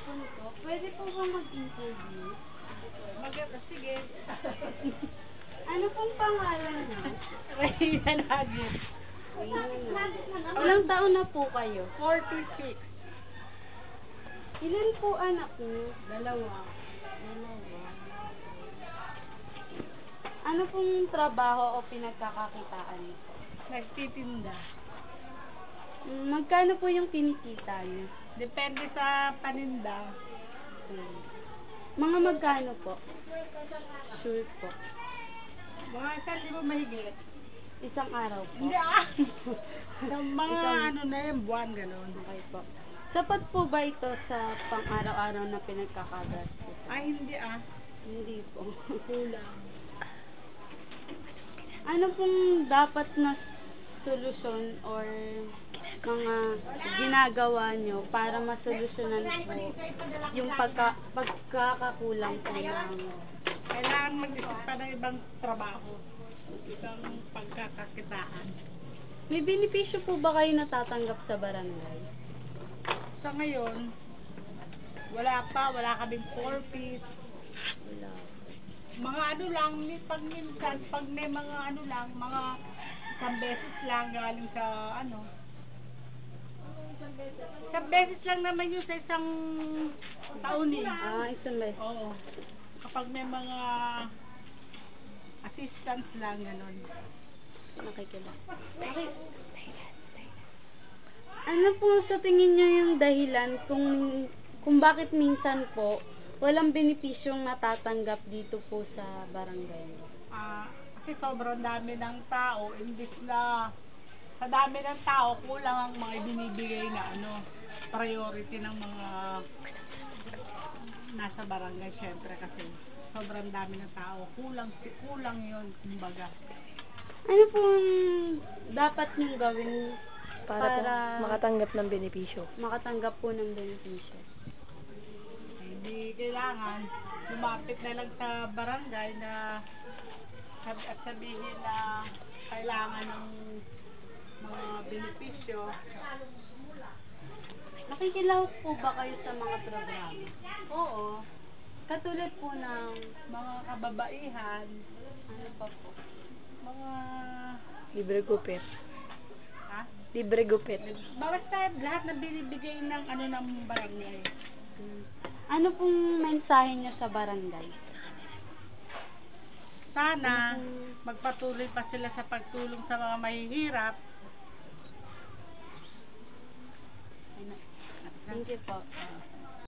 Punto. Pwede po ba mag-interview? Sige. Ano pong pangalan niyo? Reyna lagi. Ilang taon na po kayo? 46. Ilan po anak niyo? Dalawa. Ano pong trabaho o pinagkakakitaan niyo po? Nagtitinda. Magkano po yung kinikita niyo? Depende sa paninda. Mga magkano po? Sure po. Mga 1,000 mahigit. Isang araw po? Hindi Yung mga ano na yung buwan gano'n. Okay po. Sapat po ba ito sa pang-araw-araw na pinagkakagastos? Ay, hindi Hindi po. Kulang. Ano pong dapat na solusyon or mga ginagawa nyo para masolusyonan po yung pagkakakulang po ng... Kailangan mag-isip pa ng ibang trabaho. Isang pagkakakitaan. May benepisyo po ba kayo natatanggap sa barangay? Sa ngayon, wala kaming 4-piece. Wala. Mga ano lang, minsan, pag may mga ano lang, mga isang beses lang galing sa ano. Isang beses lang naman yun sa isang taon eh. Isang beses. Oo. Kapag may mga assistance lang, gano'n. Nakikila. Ano po sa tingin nyo yung dahilan kung bakit minsan po walang benepisyong natatanggap dito po sa barangay? Kasi sobrang dami ng tao, imbis na sa dami ng tao, kulang ang mga binibigay na priority ng mga nasa barangay, syempre kasi sobrang dami ng tao, kulang yun, kumbaga. Ano po dapat nyong gawin para makatanggap ng benepisyo? Makatanggap po ng benepisyo. Hindi kailangan lumapit na lang sa barangay na at sabihin na kailangan ng mga benepisyo. Nakikilaw po ba kayo sa mga programa? Oo, Katulad po ng mga kababaihan, ano pa po? mga Libre gupit. ha? Libre gupit. Basta lahat na binibigay ng ng barangay. Ano pong mensahe nyo sa barangay? Sana magpatuloy pa sila sa pagtulong sa mga mahihirap. Thank you po.